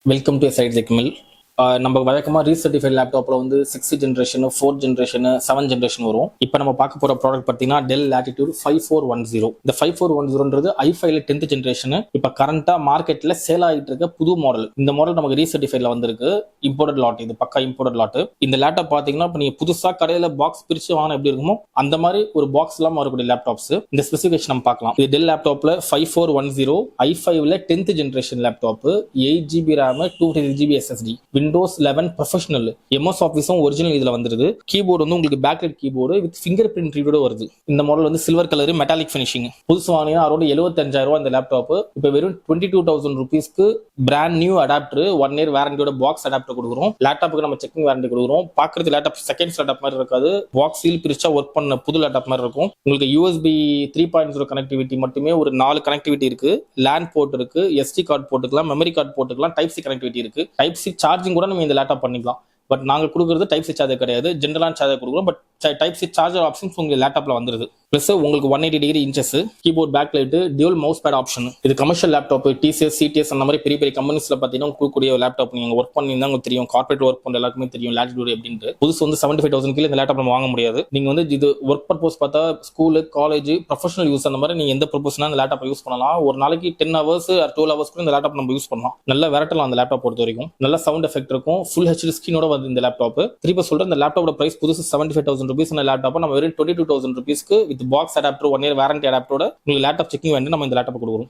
Welcome to side ஜெக்மில். நம்ம வழக்கமாக ரீசர்டிஃபைட் லேப்டாப்பில் வந்து 6th generation, 4th generation, 7th generation வரும். இப்போ நம்ம பார்க்க போகிற ப்ராடக்ட் பார்த்தீங்கன்னா டெல் லேட்டிடியூட் 5410. இந்த 5410ன்றது i5ல 10th ஜென்ரேஷன். இப்போ கரண்டாக மார்க்கெட்டில் சேல் ஆகிட்டு இருக்க புது மாடல். இந்த மாடல் நமக்கு ரீசர்டிஃபைட்ல வந்திருக்கு. இம்போர்ட்டட் லாட், இது பக்கா இம்போர்ட்டட் லாட். இந்த லேப்டாப் பார்த்தீங்கன்னா இப்போ நீங்கள் புதுசாக கடையில் பாக்ஸ் பிரித்து வாங்க எப்படி இருக்குமோ அந்த மாதிரி ஒரு பாக்ஸ் இல்லாமல் வரக்கூடிய லேப்டாப்ஸ். இந்த ஸ்பெசிஃபிகேஷன் நம்ம பார்க்கலாம். இது டெல் லேப்டாப்பில் 5410 i5ல 10th generation laptop, 8GB RAM, 256GB SSD, Windows 11 professional, MS ஆஃபீஸும் ஒரிஜினல் இதுல வந்துருது. கீபோர்டு வந்து உங்களுக்கு backlight keyboard with fingerprint ரீடரோட வருது. இந்த மாடல் வந்து சில்வர் கலர் மெட்டாலிக் ஃபினிஷிங். புதுசு வாங்கினா அரௌண்ட் 75,000 இந்த லேப்டாப். இப்போ வெறும் 22,000 rupeesக்கு பிராண்ட் நியூ அடாப்டர், 1 year வாரண்டியோட பாக்ஸ் அடாப்டர் கொடுக்குறோம். லேப்டாப்புக்கு நம்ம செக்கிங் வாரண்டி கொடுக்குறோம். பாக்குறது லேப்டாப் செகண்ட்ஸ் லேப்டாப் மாதிரி இருக்காது. பாக்ஸ் சீல் பிரிச்சா ஒர்க் பண்ண புது லேப்டாப் மாதிரி இருக்கும். உங்களுக்கு USB 3.0 கனெக்டிவிட்டி மட்டுமே ஒரு 4 கனெக்டிவிட்டி இருக்கு. லேண்ட் போர்ட் இருக்கு, SD கார்டு போட்டுக்கலாம், மெமரி கார்டு போட்டுக்கலாம், டைப் சி கனெக்டிவிட்டி இருக்கு. டைப் சி சார்ஜிங் கூட நம்ம இந்த லேப்டாப் பண்ணிக்கலாம். பட் நாங்க கொடுக்குறது டைப் சி சார்ஜர் கிடையாது, ஜென்ரலான சார்ஜர் கொடுக்குறோம். But type C charger options உங்களுக்கு லேப்டாப்ல வந்துருது. பிளஸ் உங்களுக்கு 180 degree inches keyboard, back light, dual mouse pad option. இது கமர்ஷியல் லேப்டாப், TCS, CTS அந்த மாதிரி பெரிய பெரிய கம்பெனிஸ்ல பாத்தீங்கன்னா கொடுக்கக்கூடிய லேப்டாப். நீங்க ஒர்க் பண்ணிருந்தா உங்களுக்கு தெரியும், கார்பரேட் ஒர்க் பண்ற எல்லாருக்குமே தெரியும் லேட்டிடியூட் அப்படின்ட்டு. புதுசு வந்து 75,000 கீழே இந்த லேப்டாப் நம்ம வாங்க முடியாது. நீங்க வந்து இது ஒர்க் பர்பஸ் பார்த்தா ஸ்கூலு, காலேஜ், ப்ரொஃபஷனல் யூஸ் அந்த மாதிரி நீங்க எந்த பர்பஸ்னா இந்த லேப்டாப் யூஸ் பண்ணலாம். ஒரு நாளைக்கு 10 hours or 12 hours கூட இந்த லேப்டாப் நம்ம யூஸ் பண்ணலாம். நல்லா விரட்டலாம் அந்த லேப்டாப் பொறுத்த வரைக்கும். நல்ல சவுண்ட் எஃபெக்ட் இருக்கும். ஃபுல் HD ஸ்கிரீனோட வந்து இந்த லேப்டாப். திருப்பி சொல்றேன், இந்த லேப்டாப்போட பிரைஸ் புதுசு 75,000 rupees. இந்த லேப்டாப் நம்ம வெறும் 22,000 rupeesக்கு with box adapter, 1 year warranty அடாப்டரோட உங்களுக்கு லேப்டாப் செக்கிங் வேண்டி நம்ம இந்த லேப்டாப் கொடுக்குறோம்.